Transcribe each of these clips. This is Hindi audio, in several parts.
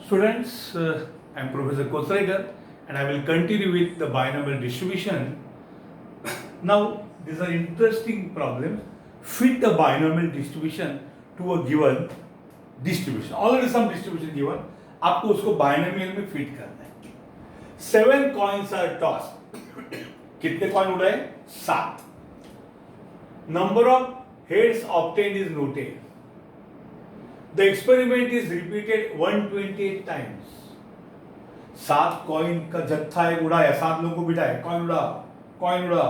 Students, I am Professor Kosraikar and I will continue with the binomial distribution. Now, these are interesting problems. Fit the binomial distribution to a given distribution. Already some distribution given. आपको उसको binomial में fit करना है. 7 coins are tossed. कितने coin उड़ाए? 7. Number of heads obtained is noted. The experiment is repeated 128 times. 7 coin का जत्था है, उड़ाया, 7 लोगों को बिठाया, कॉइन उड़ा,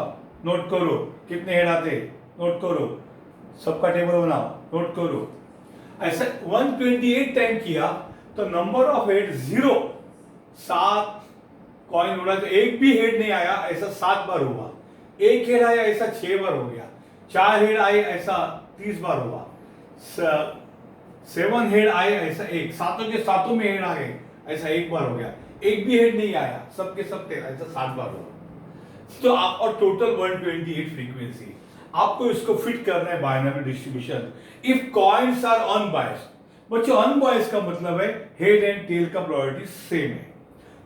नोट करो कितने हेड आते, नोट करो, सबका टेबल बनाओ, नोट करो. ऐसा 128 टाइम किया तो नंबर ऑफ हेड 0. 7 कॉइन उड़ा तो एक भी हेड नहीं आया, ऐसा 7 बार हुआ. एक हेड आया, ऐसा 6 बार हो गया. 4 हेड आए, ऐसा 30 बार हुआ. 7 हेड आए, ऐसा एक. सातों के सातों में हेड आ गए, ऐसा एक बार हो गया. एक भी हेड नहीं आया, सबके सब थे, ऐसा 7 बार हुआ. तो आप और टोटल 128 फ्रीक्वेंसी. आपको इसको फिट करना है binary distribution. If coins are unbiased. बच्चों, अनबायस्ड का मतलब है हेड एंड टेल का प्रोबेबिलिटी सेम है.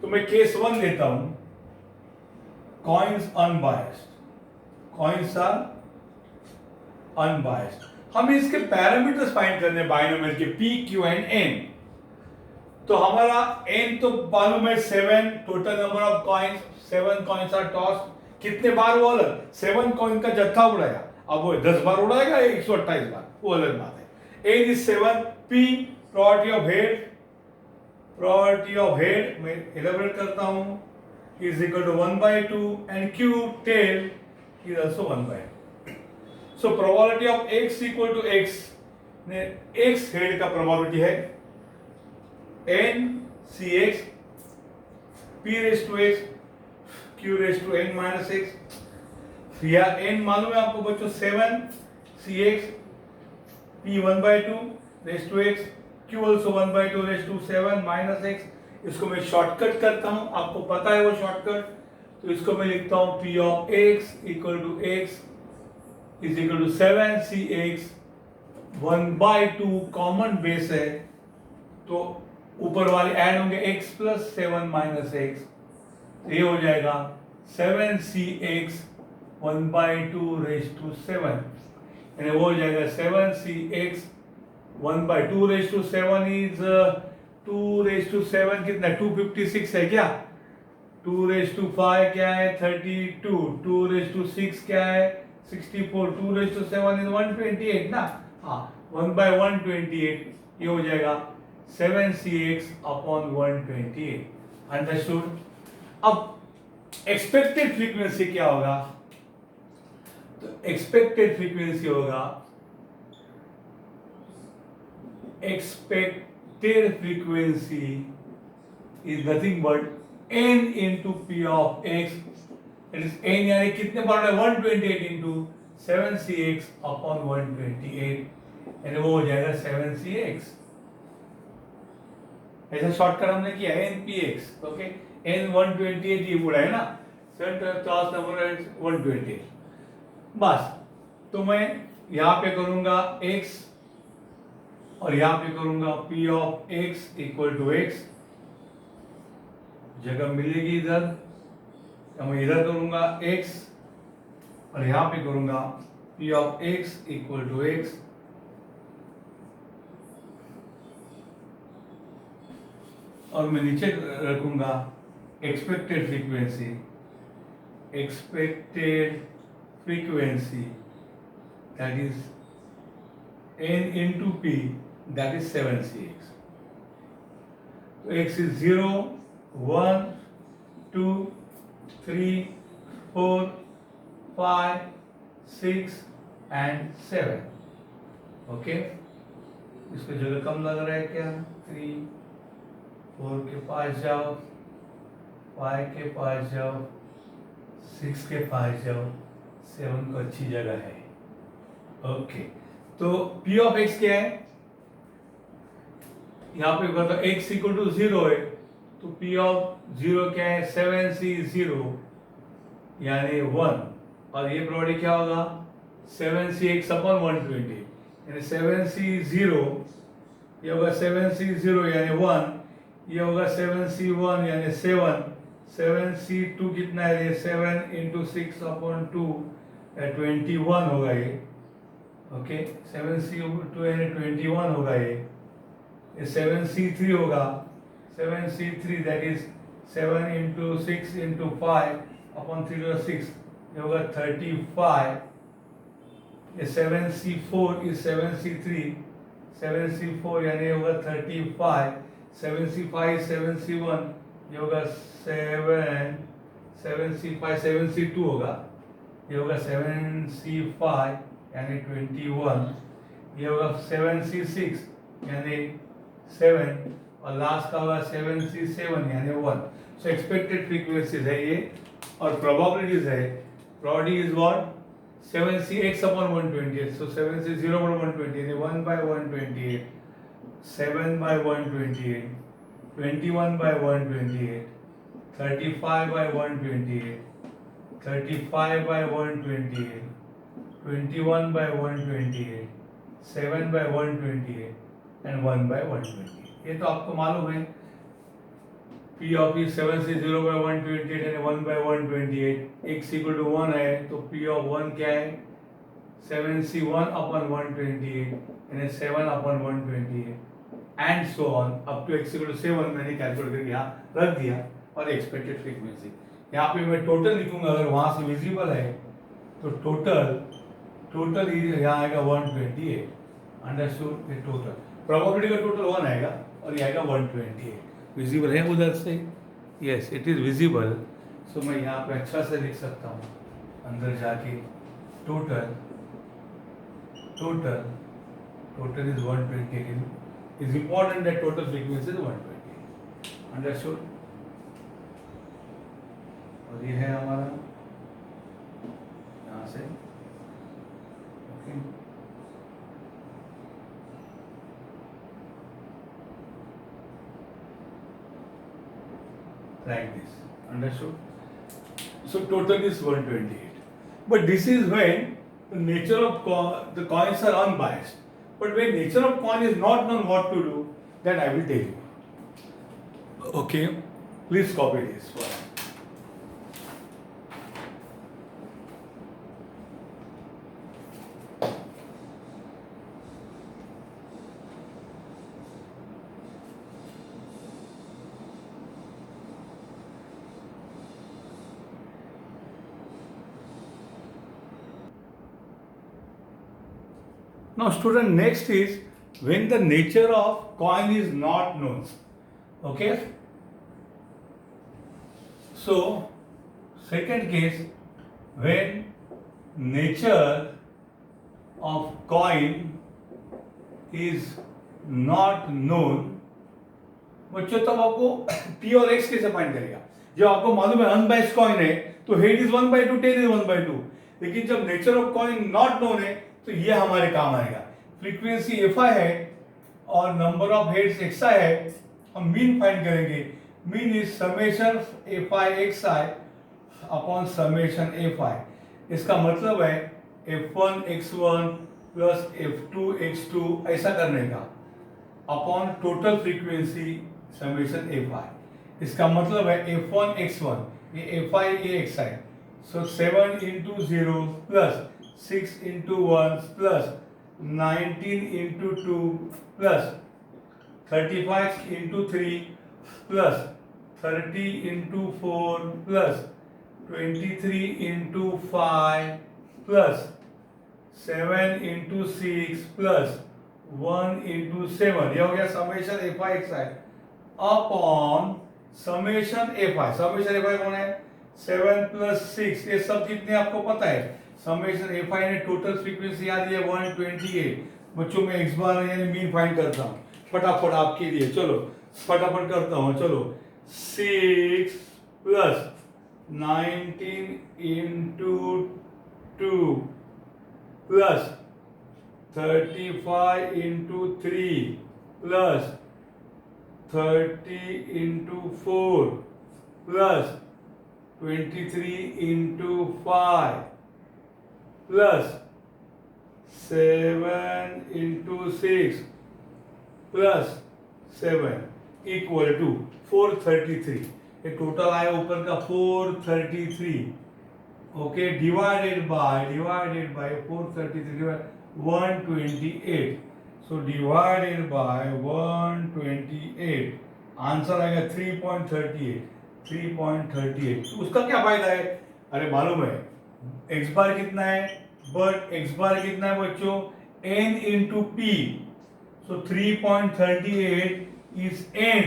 तो मैं केस 1 लेता हूं. Coins unbiased, coins are unbiased. हमें इसके पैरामीटर्स फाइंड करने हैं बाइनोमियल के, P, Q एंड N. तो हमारा N तो मालूम है 7. Total number of coins, 7 coins are tossed. कितने बार वो अलग, 7 कॉइन का जत्था उड़ाया, अब वो 10 बार उड़ाएगा, 128 बार, वो अलग बात है. N is 7. P probability of head, probability of head मैं एलेबोरेट करता हूं, is equal to 1/2 and Q tail is also 1/2. So probability of x equal to x, x head का probability है n cx p raised to x q raised to n minus x. या n मालूम है आपको बच्चों, 7 cx p 1/2 raised to x q also 1/2 raised to 7 minus x. इसको मैं शॉर्टकट करता हूं, आपको पता है वो शॉर्टकट. तो इसको मैं लिखता हूं p of x equal to x is equal to 7cx 1/2. Common base है तो ऊपर वाले ऐड होंगे x प्लस 7 माइनस x. ये हो जाएगा 7cx 1/2 रेज टू 7, यानी वो हो जाएगा 7cx 1/2 raise to 7 is 2 raise to 7 कितना, 256 है क्या. 2 रेज टू 5 क्या है, 32. 2 रेज टू 6 क्या है, 64. 2 raised to 7 is 128 ना. हाँ, 1/128 ये हो जाएगा 7cx upon 128. अंडरस्टूड. अब एक्सपेक्टेड फ्रीक्वेंसी क्या होगा, तो एक्सपेक्टेड फ्रीक्वेंसी होगा, expected frequency is nothing but n into p of x. It is n यानी कितने बार है, 128 into 7cx upon 128, यानी वो हो जाएगा 7cx. ऐसा शॉर्टकट हमने किया npx. ओके, n 128 ये पूरा है ना, 7 क्लास नंबर 128. बस. तो मैं यहाँ पे करूंगा x और यहाँ पे करूंगा p of x equal to x. जगह मिलेगी इधर, तो मैं इधर करूंगा x और यहां पे करूंगा p of x equal to x. और मैं नीचे रखूंगा expected frequency, expected frequency that is n into p, that is 7cx. तो x is 0, 1, 2, 3, 4, 5, 6 and 7. ओके, इसको जगह कम लग रहा है क्या, 3, 4 के पास जाओ, 5 के पास जाओ, 6 के पास जाओ, 7 को अच्छी जगह है. ओके, तो p of x क्या है, यहाँ पे कहता x equal to 0 है, तो p of 0 क्या है, 7c 0 यानी 1. और ये प्रोबेबिलिटी क्या होगा, 7cx upon 120, यानी 7c 0 ये होगा 7c 0 यानी 1 ये होगा 7C1 यानी 7, 7C2 कितना है ये 7 इंटू 6/2 21 होगा ये, ओके 7C2 यानी 21 होगा ये 7C3 होगा, 7C3 that is 7 into 6 into 5/3 होगा 6, ये होगा 35, ये 7C4 इज 7C3, 7C4 यानी होगा 35, 7C5 7C1 ये होगा 7, 7C5 7C2 होगा, ये होगा 7C5 यानी 21, ये होगा 7C6 यानी 7 और लास्ट का होगा 7C7 यानी 1। सो एक्सपेक्टेड फ्रीक्वेंसीज है ये और प्रोबेबिलिटीज है। Probability is what 7C(x/128), so 7C0/128 यानी 1/128, 7/128, 21/128, 35/128, 35/128, 21/128, 7/128 and 1/128। ये तो आपको मालूम है। P of E 7C0/128 यानी 1/128, x equal to 1 है तो P of 1 क्या है 7C1/128 यानी 7/128 and so on up to x equal to 7 मैंने कैलकुलेट करके यहाँ रख दिया और एक्सपेक्टेड फ्रीक्वेंसी यहाँ पे मैं टोटल लिखूंगा। अगर वहाँ से विजिबल है तो टोटल यहाँ आएगा 128, अंडरस्टूड। ये टोटल प्रोबेबिलिटी का टोटल 1 आएगा और ये आएगा 128। विजिबल है उधर से? Yes it is visible. So मैं यहाँ पे अच्छा से लिख सकता हूँ अंदर जाके total is 128। Is important that total frequency is 128, understood. और ये है हमारा यहाँ से okay like this, understood? So total is 128, but this is when the nature of the coins are unbiased. But when nature of coin is not known, what to do, that I will tell you. Okay, please copy this one. Now student, next is when the nature of coin is not known. Okay. So second case, when nature of coin is not known, बच्चों तब आपको P और X कैसे फाइंड करेगा? जब आपको मालूम है अनबाइस्ड कॉइन है तो हेड इज 1/2, टेल इज 1/2। लेकिन जब nature of coin not known है तो ये हमारे काम आएगा। फ्रीक्वेंसी Fi है और नंबर ऑफ हेड्स xi है, हम मीन फाइंड करेंगे। Mean is summation Fi xi upon summation Fi। इसका मतलब है F1 x1 plus F2 x2 ऐसा करने का upon total frequency summation Fi। इसका मतलब है F1 x1 ये Fi ये xi, सो 7 into 0 plus 6 into 1 plus 19 into 2 plus 35 into 3 plus 30 into 4 plus 23 into 5 plus 7 into 6 plus 1 into 7। ये हो गया summation Fi xi upon summation Fi। Summation Fi कौन है 7 plus 6, ये सब कितने आपको पता है। समेशन Fi ने टोटल फ्रीक्वेंसी याद है 128। बच्चों में x बार यानी मीन फाइंड करता हूँ फटाफट आपके लिए, चलो फटाफट करता हूँ। चलो 6 plus 19 into 2 plus 35 into 3 plus 30 into 4 plus 23 into 5 plus 7 into 6 plus 7। Equal to 433, ये टोटल आया ऊपर का 433, okay, divided by 433 divide 128, so divided by 128, answer आएगा 3.38। तो उसका क्या फायदा है? अरे मालूम है एक्स बार कितना है, बट एक्स बार कितना है बच्चों, n into P, so 3.38 is n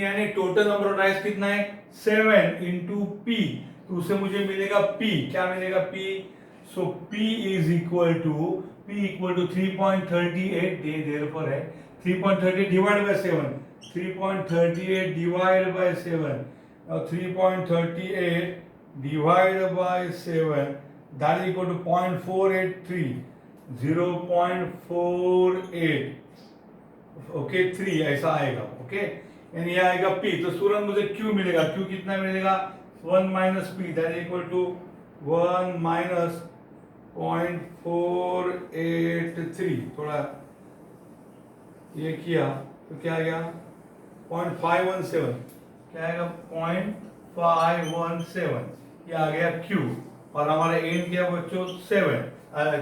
यानी टोटल नंबर ऑफ डाइस कितना है 7 इंटू पी, तो उससे मुझे मिलेगा p, क्या मिलेगा p, so p is equal to 3.38, there पर है 3.38 divide by 7, 3.38 divide by 7, now 3.38 divided by 7, that is equal to 0.483, 0.48, okay 3 ऐसा आएगा, ओके, यानी ये आएगा P, तो तुरंत मुझे Q मिलेगा, Q कितना मिलेगा 1 minus P, that is equal to 1 minus 0.483, थोड़ा ये किया तो क्या आ गया 0.517, क्या आएगा 0.517, ये आ गया Q, और हमारा n क्या बच्चों 7,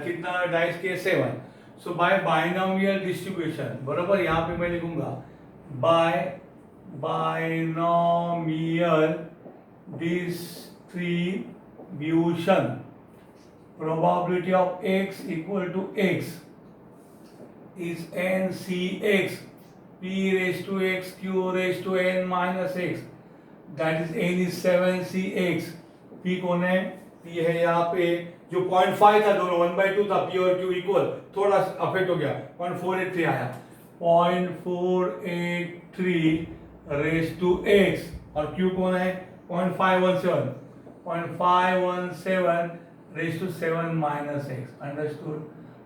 कितना डाइस के 7, सो बाय बाइनोमियल डिस्ट्रीब्यूशन, बराबर, यहाँ पे मैं लिखूंगा by binomial distribution, probability of x equal to x is NCX, p raised to x, q raised to n minus x, that is n is 7cx, p कौन है, p है यहाँ पे, जो 0.5 था दोनों 1/2 था, p और q इक्वल, थोड़ा अफेक्ट हो गया 0.483 आया, 0.483 रेज टू x, और q कौन है 0.517 raise to 7 minus x, understood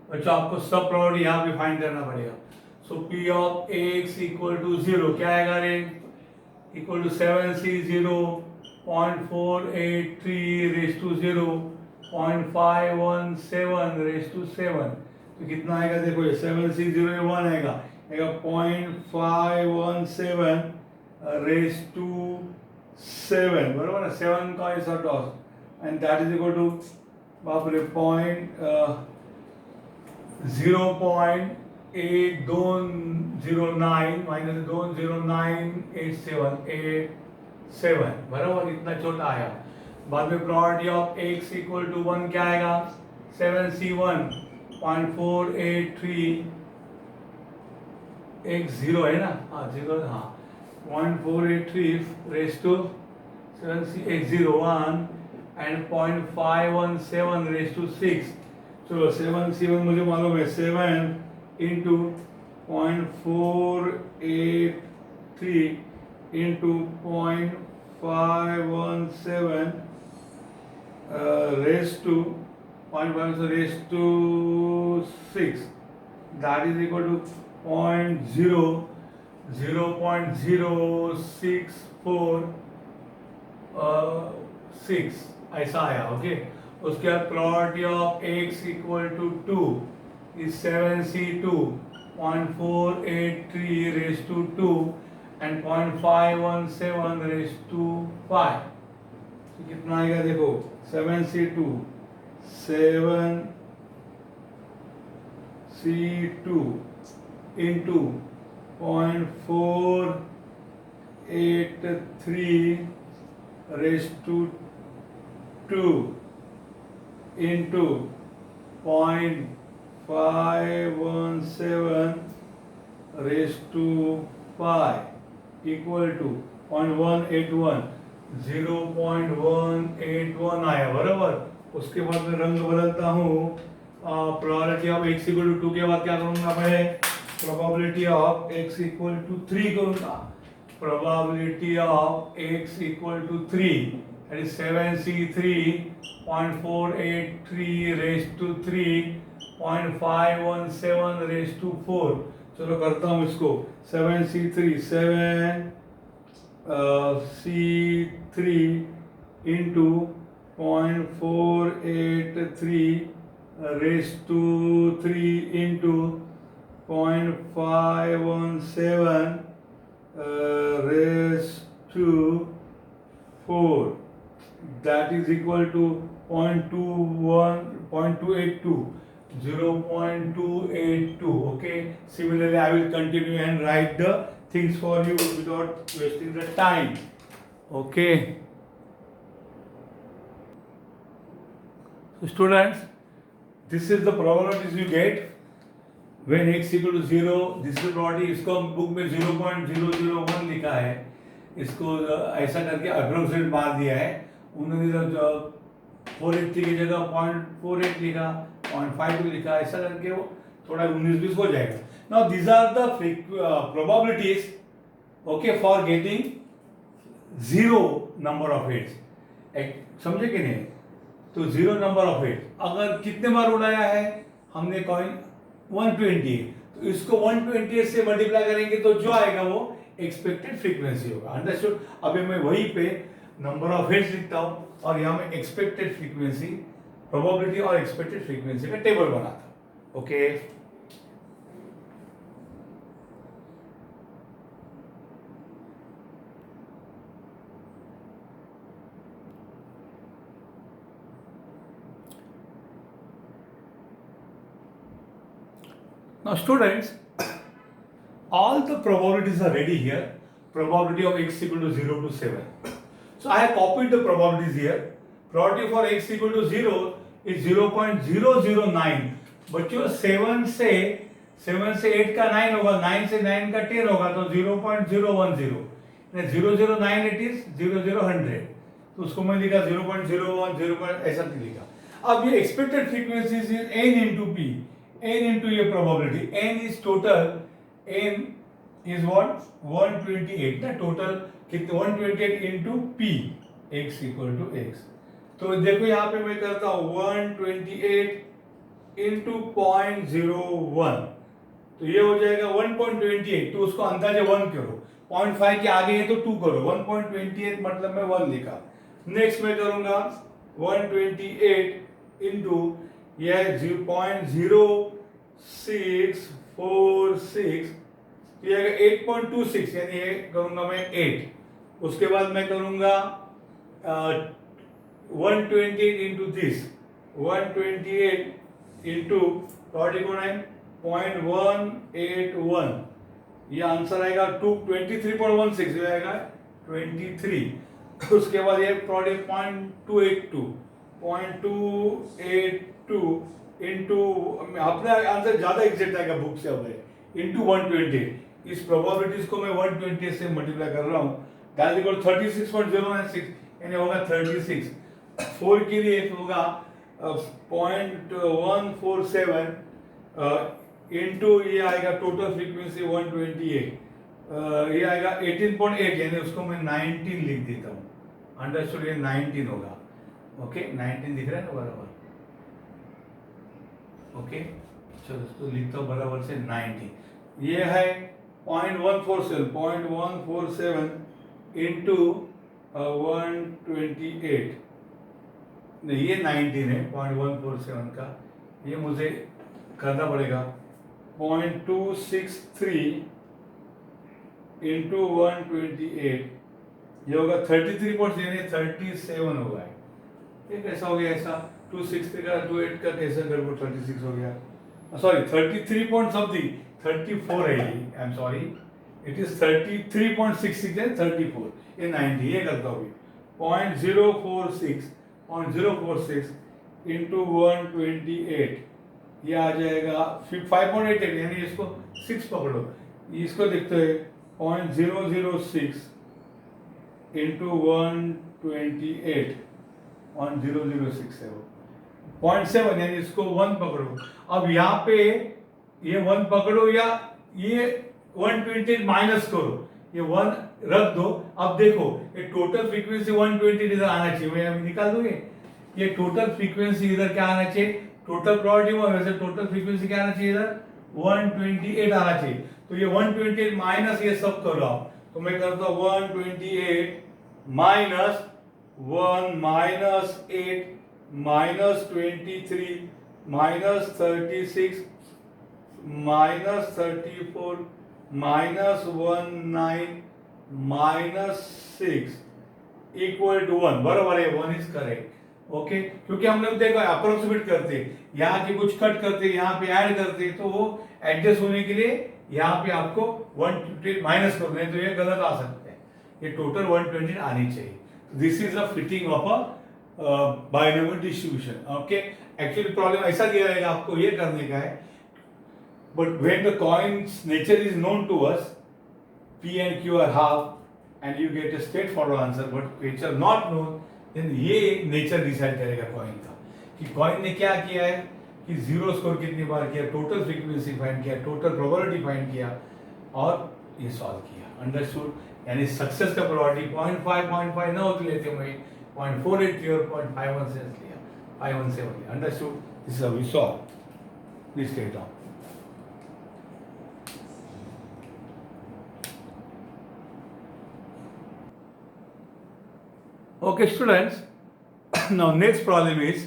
बच्चों, आपको सब प्रॉपर्टी यहाँ पे फाइंड करना पड़ेगा, so p of x equal to 0 क्या आएगा रे, equal to 7c0, 0.483 raise to 0, 0.517 raise to 7, तो कितना आएगा देखो, ये 7c0 1 आएगा 0.517 रेज टू 7, बराबर ना, 7 का ऐसा toss, and that is equal to बाप रे 0.8209 माइनस 20987, बराबर, इतना छोटा आया, बाद में property of x equal to 1 क्या आएगा 7c1, 0.483 x 0 है ना, हाँ 0, हाँ 0.483 raise to 7c x 0 1 and 0.517 raise to 6, चलो 7c1 मुझे मालूम है 7 into 0.483 into 0.517 raise to 0.5 raise to 6, that is equal to 0.064 ऐसा आया, ओके, उसके बाद plot of x equal to 2 is 7c2, 0.483 raise to 2 and 0.517 raise to 5, तो कितना आएगा देखो 7c2 into 0.483 raise to 2 into 0.517 raised to 5 equal to 0.181, 0.181 आया, बराबर, उसके बाद मैं रंग बदलता हूँ, probability of x equal to 2 के बाद क्या करूँगा मैं, probability of x equal to 3 करूँगा, probability of x equal to 3, that is 7c3, 0.483 raised to 3, 0.517 raised to 4, चलो करता हूँ इसको, 7c3 into 0.483 raised to 3 into 0.517 raised to 4, that is equal to 0.282, 0.282. Okay, similarly I will continue and write the things for you without wasting the time. Okay, so students, this is the probabilities you get when x equal to 0. This is probability, इसको हम बुक में 0.001 लिखा है, इसको ऐसा करके अप्रोक्सीमेट मार दिया है उन्होंने, जो 483 की जगह 0.48 लिखा, 0.52 लिखा, ऐसा करके वो थोड़ा 19-20 हो जाएगा. Now these are the probabilities, okay, for getting 0 number of heads. समझे कि नहीं? तो 0 नंबर ऑफ हेड्स अगर कितने बार उड़ाया है हमने कॉइन 128, तो इसको 128 से मल्टीप्लाई करेंगे तो जो आएगा वो एक्सपेक्टेड फ्रीक्वेंसी होगा. अंडरस्टूड? अभी मैं वहीं पे नंबर ऑफ हेड्स लिखता हूं और यहां मैं एक्सपेक्टेड फ्रीक्वेंसी, प्रोबेबिलिटी और एक्सपेक्टेड फ्रीक्वेंसी का टेबल बनाता हूं. Okay, now students, all the probabilities are ready here. Probability of x equal to 0 to 7. So I have copied the probabilities here. Probability for x equal to 0 is 0.009. बच्चों 7 से 8 का 9 होगा, 9 से 9 का 10 होगा, तो 0.010. 009 it is 0000. तो उसको मैं लिखा 0.01, 0. ऐसा लिखा. अब ये expected frequencies is n into p. n into ये probability, n is total, n is what? 128. ना टोटल कितने? 128 into p, x equal to x. तो देखो यहाँ पे मैं करता हूँ 128 into 0.01, तो ये हो जाएगा 1.28. तो उसको अंदाजे 1 करो, 0.5 के आगे है तो 2 करो. 1.28 मतलब मैं 1 लिखा. नेक्स्ट मैं करूंगा 128 into यह 0.0646, ये 8.26, यानी ये करूंगा मैं 8. उसके बाद मैं करूंगा 128 into this, 128 into 0.181, ये आंसर आएगा 23.16, ये आएगा 23. उसके बाद ये 0.282 इंटू, अपना आंसर ज्यादा एग्जैक्ट आएगा बुक से, अब इंटू 128. इस प्रोबेबिलिटीज को मैं 128 से मल्टीप्लाई कर रहा हूँ, दैट इक्वल 36.096, यानी होगा 36. 4 के लिए होगा 0.147 इंटू ये आएगा टोटल फ्रीक्वेंसी 128, ये आएगा 18.8, यानी उसको मैं 19 लिख देता हूँ. अंडरस्टूड? ये 19 होगा. ओके, 19 दिख रहा है ना बराबर? ओके, चलो इसको लिखता हूँ बराबर से 19. ये है 0.147 इंटू 128, नहीं ये 19 है 0.147 का. ये मुझे करना पड़ेगा 0.263 इंटू 128, ये होगा 33.37 होगा. ये कैसा हो गया? ऐसा 263 का 28 का कैसे कर 36 हो गया? सॉरी 33 पॉइंट समथिंग, 34 है ये. I am sorry, it is 33.66 है 34, ये 90. ये करता हूँ 0.046 इंटू 128, ये आ जाएगा 5.88, यानी इसको 6 पकड़ो. इसको देखते हैं 0.006 इंटू 128, 1006 है वो 0.7, यानी इसको 1 पकड़ो. अब यहाँ पे ये 1 पकड़ो या ये 128 माइनस करो, ये 1 रख दो. अब देखो ये टोटल फ्रीक्वेंसी 120 इधर आना चाहिए, मैं निकाल दूंगे. ये टोटल फ्रीक्वेंसी इधर क्या आना चाहिए? टोटल प्रोबेबिलिटी में वैसे टोटल फ्रीक्वेंसी क्या आना चाहिए? इधर 128 आना चाहिए. तो ये 128 माइनस ये सब कर रहा हूं, तो मैं करता हूं 128 minus 1 minus 8 minus 23 minus 36 minus 34 -19 -6 equal to 1। बराबर है, 1 इज करेक्ट। ओके, क्योंकि हम लोग देखो अप्रोक्सीमेट करते, यहाँ के कुछ कट करते, यहाँ पे ऐड करते, तो वो एडजस्ट होने के लिए यहाँ पे आपको 120 माइनस करना है, तो ये गलत आ सकते हैं। ये टोटल 120 आनी चाहिए। This is a fitting of a binomial distribution. Okay, actually problem ऐसा दिया रहेगा, आपको ये करने का है, but when the coins nature is known to us, P and Q are half, and you get a straightforward answer. But which are not known, then ये नेचर डिसाइड करेगा कॉइन का, कि कॉइन ने क्या किया है, कि जीरो स्कोर कितनी बार किया, टोटल फ्रीक्वेंसी फाइंड किया, टोटल प्रोबेबिलिटी फाइंड किया, और ये सॉल्व किया। अंडरस्टूड? यानी सक्सेस का प्रोबेबिलिटी 0.5 ना होती लेते हुए 0.483 और 0.517 लिया, 517 लिया। Understood? This is how we solve. Please take down. Okay, students, now next problem is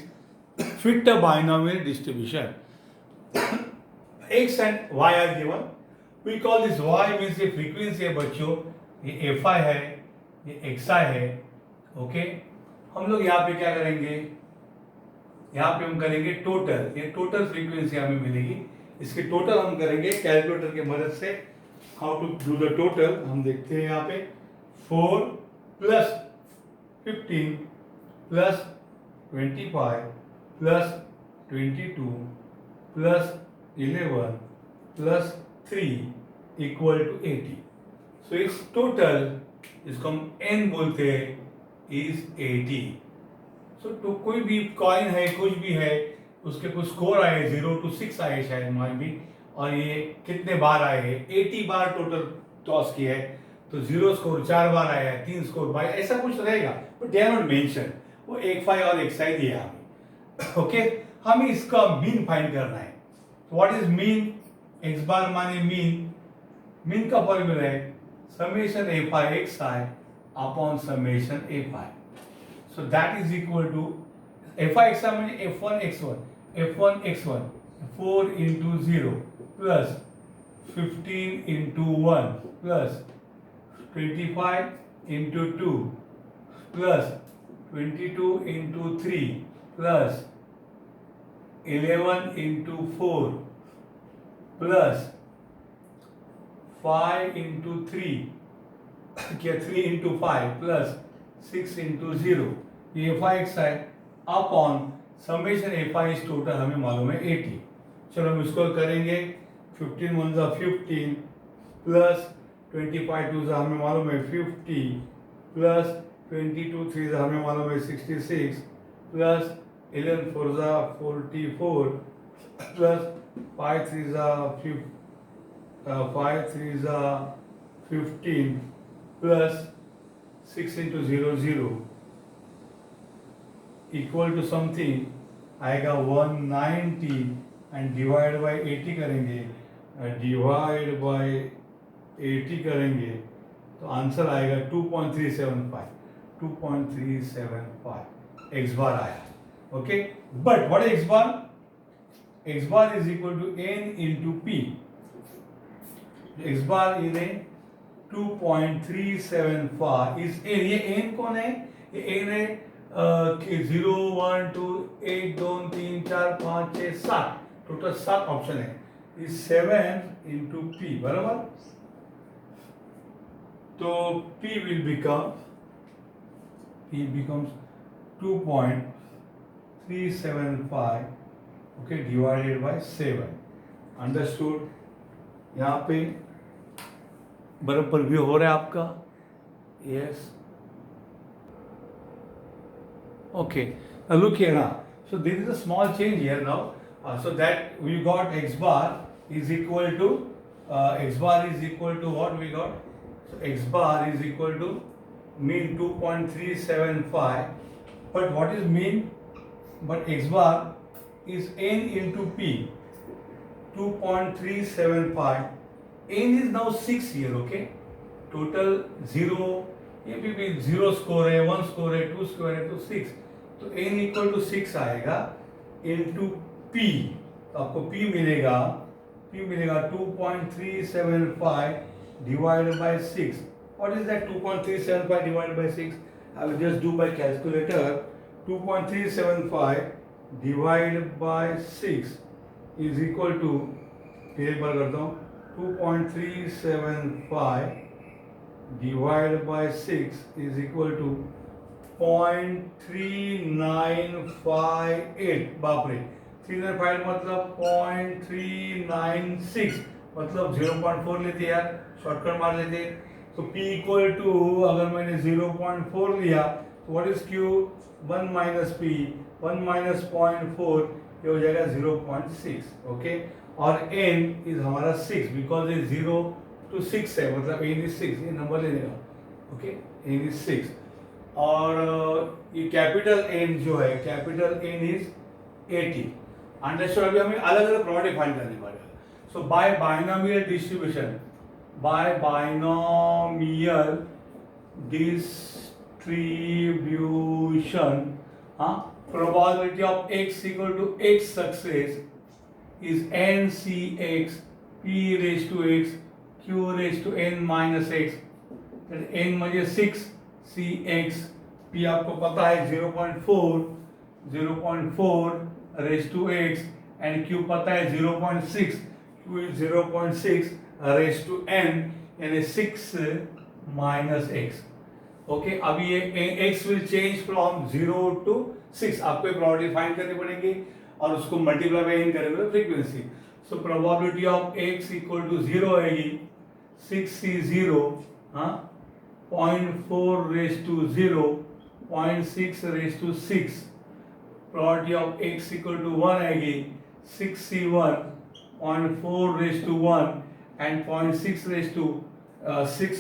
fit a binomial distribution. X and Y are given. We call this Y means ये frequency है बच्चों, ये Fi है, ये Xi है। ओके, हम लोग यहाँ पे क्या करेंगे, यहाँ पे हम करेंगे टोटल, ये टोटल फ्रीक्वेंसी हमें मिलेगी, इसके टोटल हम करेंगे कैलकुलेटर की मदद से। How to do the total हम देखते हैं यहाँ पे। 4 plus 15 plus 25 plus 22 plus 11 plus 3 equal to 80। So इस टोटल, इसको हम n बोलते हैं, is 80। So तो कोई भी कॉइन है, कुछ भी है, उसके कुछ स्कोर आए 0 to 6 आए शायद माइट भी, और ये कितने बार आए हैं, 80 बार टोटल टॉस किया है, तो 0 स्कोर 4 बार आया है, 3 स्कोर बाय, ऐसा कुछ रहेगा, but they are not mention. वो एक फाई और एक साई दिया हमें। ओके, हमें इसका मीन फाइंड करना है। What is mean? X bar माने मीन, मीन का फॉर्मूला है summation f i x i upon summation f i. So that is equal to f i x i माने f1 x1, f1 x1 4 into 0 plus 15 into 1 plus 25 into 2 plus 22 into 3 plus 11 into 4 plus 5 into 3 क्या 3 into 5 plus 6 into 0, ये एफ आई एक्स है अपॉन समेशन एफ आई इस टोटल हमें मालूम है 80। चलो हम इसको करेंगे। 15 1 जा 15 प्लस 25 2 जा हमें मालूम है 50 प्लस 22 3 जा हमें मालूम है 66 प्लस 11 4 जा 44 प्लस 5 3 जा 5 3 जा 15 plus 6 into 0 0 equal to something आएगा 190 एंड डिवाइड बाय 80 करेंगे, डिवाइड बाय 80 करेंगे तो आंसर आएगा 2.375 एक्स बार आया। Okay, but what X bar? X bar is equal to N into P. X bar is a 2.375 is N. ये एन कौन है? ये एन है 0 1 2 1 2 3 4 5 6 7, टोटल 7 ऑप्शन है। इज 7 इंटू पी, बराबर। तो P will become, P becomes 2.375, okay, divided by 7. Understood? यहाँ पे बराबर भी हो रहा है आपका? Yes. Okay. Now look here now. So there is a small change here now. So that we got x bar is equal to what we got? So x bar is equal to mean 2.375. But what is mean? But x bar is n into p. 2.375. n is now 6 here. Okay. Total 0. ये भी 0 स्कोर है, 1 स्कोर है, 2 स्कोर है, तो 6, तो n इक्वल टू 6 आएगा इंटू p। तो आपको p मिलेगा P मिलेगा 2.375 divided by 6. What is that 2.375 divided by 6? I will just do by calculator. 2.375 divided by 6 is equal to, फिर एक बार करता हूँ, 2.375 divided by 6 is equal to 0.3958. बाप रे, 305 मतलब 0.396, मतलब 0.4 लेते यार, शॉर्टकट मार लेते. तो P इक्वल टू, अगर मैंने 0.4 लिया तो what is Q, 1 minus P, 1 minus 0.4, ये हो जाएगा 0.6. ओके, और N इज हमारा 6 बिकॉज ये 0 to 6 है, मतलब N इज 6, ये नंबर ले लेगा. Okay, N is 6. और ये कैपिटल N जो है, कैपिटल N इज 80. अंडरस्टूड. अभी हमें अलग अलग प्रॉपर्टी फाइंड करने पड़ेगा. So by binomial distribution, by binomial distribution, probability of x equal to x success is NCX P raised to x Q raised to n minus x. n म्हणजे 6 CX, P आपको पता है 0.4 raised to x and Q पता है 0.6, Q is 0.6 raised to n, यानी 6 minus x. ओके, अभी ये x will change from 0 to 6. आपको प्रॉपर्टी फाइंड करनी पड़ेगी और उसको मल्टीप्लाई बाय n करेंगे frequency. So probability of x equal to 0 आएगी 6C0, 0.4 raised to 0, 0.6 raised to 6. Probability of x equal to 1 आएगी 6C1, 0.4 raised to 1 and 0.6 raised to 6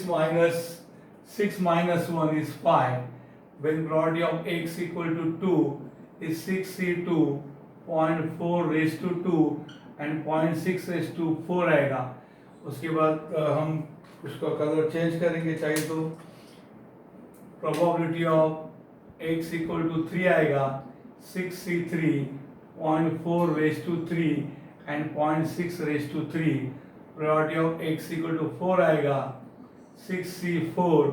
minus 1 is 5. When probability of x equal to 2 is 6C2, 0.4 raised to 2 and 0.6 raised to 4 आएगा. उसके बाद हम उसका कलर चेंज करेंगे चाहिए तो. probability of x equal to 3 आएगा 6C3, 0.4 raised to 3 and 0.6 raised to 3. probability of x equal to 4 आएगा 6C4,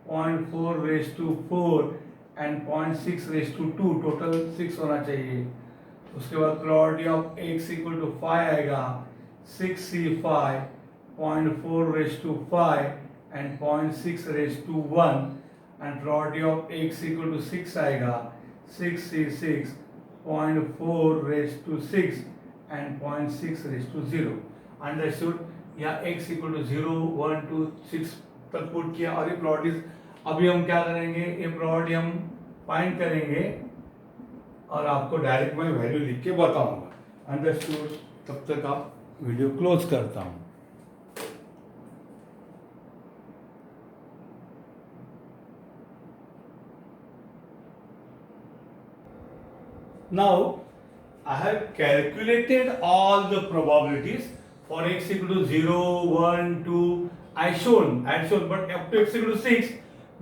0.4 raised to 4 and 0.6 raised to 2. Total 6 होना चाहिए. उसके बाद probability of x equal to 5 आएगा 6C5, 0.4 raised to 5 and 0.6 raised to 1 and probability of x equal to 6 आएगा 6C6, 0.4 raised to 6 and 0.6 raised to 0. Understood. या x इक्वल टू 0, 1, 2, 6 तक पुट किया और ये प्रॉपर्टीज अभी हम क्या करेंगे, ये प्रॉपर्टी हम फाइंड करेंगे और आपको डायरेक्ट मैं वैल्यू लिख के बताऊंगा. अंडरस्टूड. तब तक आप वीडियो क्लोज करता हूं. Now I have calculated all the probabilities for x equal to 0, 1, 2, I had shown, but up to x equal to 6,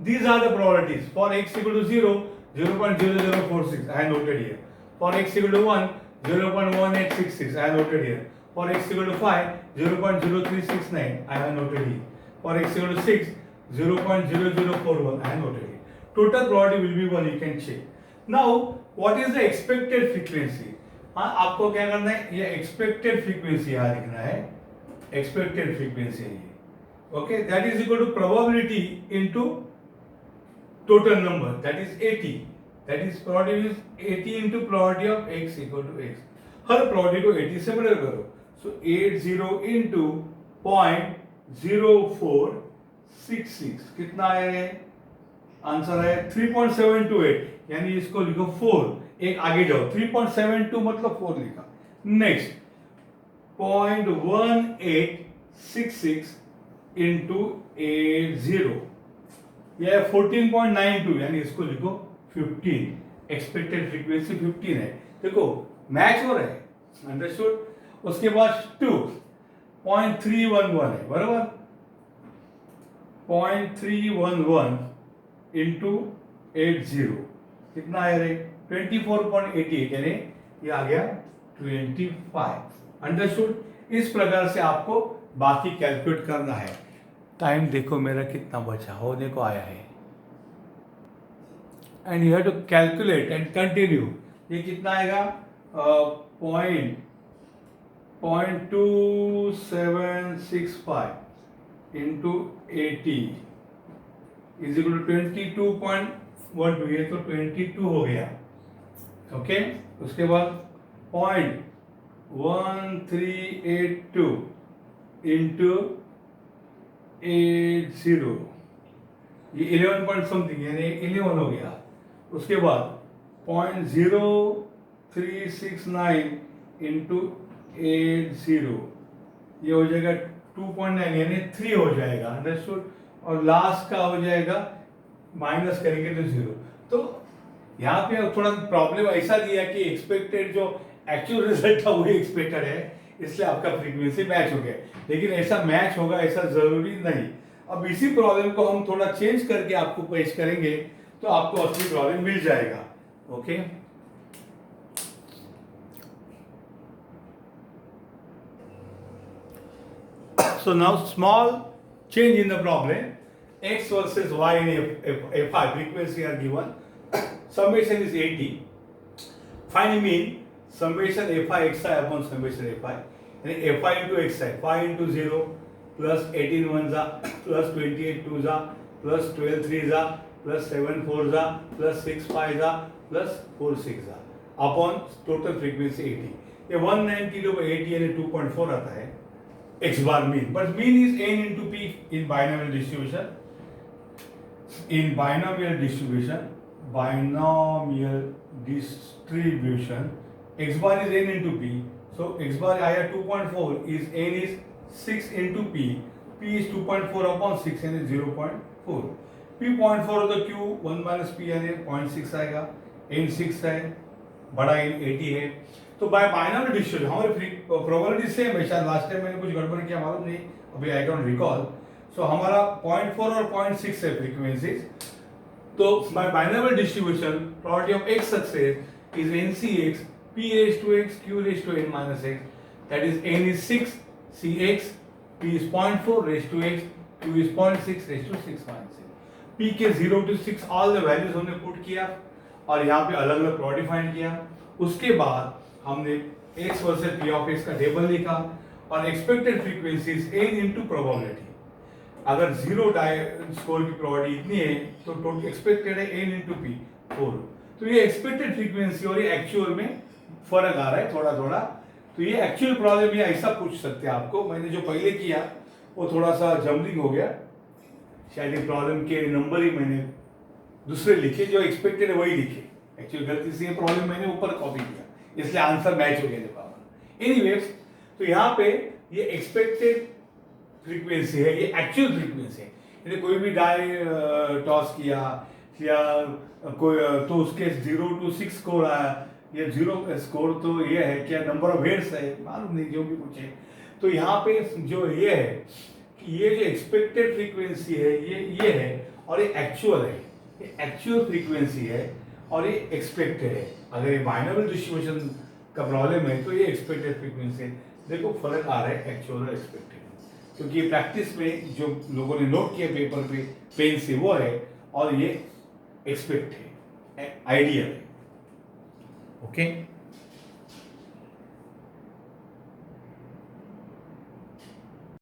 these are the probabilities. For x equal to 0, 0.0046, I have noted here. For x equal to 1, 0.1866, I have noted here. For x equal to 5, 0.0369, I have noted here. For x equal to 6, 0.0041, I have noted here. Total probability will be 1, you can check. Now, what is the expected frequency? आपको क्या करना है, ये एक्सपेक्टेड फ्रीक्वेंसी यहाँ लिखना है. एक्सपेक्टेड फ्रीक्वेंसी है ये. Okay, that is equal to probability into total number, that is 80. That is probability is 80 into probability of x equal to x. हर प्रोबेबिलिटी को 80 से मल्टीप्लाई करो. सो 80 इनटू 0.0466 कितना है? आंसर है 3.728. यानी इसको लिखो 4, एक आगे जाओ. 3.72 मतलब 4 लिखा. नेक्स्ट 0.1866 इंटू 80, यह 14.92, यानी इसको लिखो 15. एक्सपेक्टेड फ्रीक्वेंसी 15 है. देखो मैच हो रहा है. अंडरस्टूड. उसके बाद 2.311 है, बराबर. 0.311 इंटू 80 कितना है रे? 24.88, यानी ये आ गया 25. अंडरस्टूड. इस प्रकार से आपको बाकी कैलकुलेट करना है। टाइम देखो मेरा कितना बचा, होने को आया है, and you have to calculate and continue. ये कितना आएगा, 0.2765 इंटू 80 इज इक्वल टू 22.12, ये तो 22 हो गया। ओके, उसके बाद 0.1382 इंटू 80, ये 11 पॉइंट समथिंग यानी 11 हो गया। उसके बाद 0.0369 इंटू 80, ये हो जाएगा 2.9 यानी 3 हो जाएगा, अंडरस्टूड। और लास्ट का हो जाएगा, माइनस करेंगे तो 0। तो यहाँ पे थोड़ा प्रॉब्लम ऐसा दिया कि एक्सपेक्टेड जो एक्चुअल रिजल्ट था वही एक्सपेक्टेड है, इसलिए आपका फ्रीक्वेंसी मैच हो गया। लेकिन ऐसा मैच होगा ऐसा जरूरी नहीं। अब इसी प्रॉब्लम को हम थोड़ा चेंज करके आपको पेश करेंगे तो आपको असली प्रॉब्लम मिल जाएगा। Okay, so now small change in the problem, x versus y in fi frequency are given. Summation is 80. Find mean summation fi xi upon summation fi, and fi into xi, 5 into 0 plus 18 1s plus 28 2s plus 12 3s plus 7 4s plus 6 5s plus 4 6s upon total frequency 80. ये 190 to 80 यानी 2.4 आता है x bar mean, but mean is n into p in binomial distribution. In binomial distribution, x bar is n into p. So x bar आया 2.4 is n is 6 into p. p is 2.4 upon 6 यानी 0.4. p 0.4 हो तो q 1 minus p यानी 0.6 आएगा। n 6 है, बड़ा n 80 है। तो बाय बाइनोमियल डिस्ट्रीब्यूशन हमारे प्रोबेबिलिटी सेम है। शायद लास्ट टाइम मैंने कुछ गड़बड़ किया मालूम नहीं, अभी आई डोंट रिकॉल। सो हमारा 0.4 और 0.6 है फ्रीक्वेंसीज। तो by binomial distribution probability of x success is ncx p raised to x q raised to n minus x, that is n is 6 cx, p is 0.4 raised to x, q is 0.6 raised to 6 minus x। p के 0 to 6 ऑल द वैल्यूज हमने पुट किया और यहाँ पे अलग अलग प्लॉट डिफाइन किया। उसके बाद हमने x versus p of x का टेबल लिखा और expected frequencies n into probability. अगर 0 स्कोर की प्रोबेबिलिटी इतनी है तो टोटल एक्सपेक्टेड है n इनटू p 4। तो ये एक्सपेक्टेड फ्रीक्वेंसी और ये एक्चुअल में फर्क आ रहा है थोड़ा थोड़ा। तो ये एक्चुअल प्रॉब्लम ये ऐसा पूछ सकते हैं आपको। मैंने जो पहले किया वो थोड़ा सा जम्बलिंग हो गया, शायद ये प्रॉब्लम के नंबर ही मैंने दूसरे लिखे, जो एक्सपेक्टेड है वही लिखे। एक्चुअली गलती से ये प्रॉब्लम मैंने ऊपर कॉपी किया, इसलिए आंसर मैच हो गया। एनीवेज, तो यहाँ पे ये एक्सपेक्टेड फ्रीक्वेंसी है, ये एक्चुअल फ्रीक्वेंसी है। यानी कोई भी डाई टॉस किया या कोई तो उसके 0 to 6 स्कोर आया, ये 0 स्कोर तो ये है क्या नंबर ऑफ हेड्स है मालूम नहीं, जो भी कुछ है। तो यहाँ पे जो ये है कि ये जो एक्सपेक्टेड फ्रीक्वेंसी है ये है और ये एक्चुअल है। ये एक्चुअल फ्रीक्वेंसी है और ये एक्सपेक्टेड है। अगर ये बाइनोमियल डिस्ट्रीब्यूशन का प्रॉब्लम है तो ये एक्सपेक्टेड फ्रीक्वेंसी है। देखो फर्क आ रहा है एक्चुअल और एक्सपेक्टेड, क्योंकि ये प्रैक्टिस में जो लोगों ने नोट किया पेपर पे पेन से वो है और ये एक्सपेक्ट है, आइडियल है। ओके।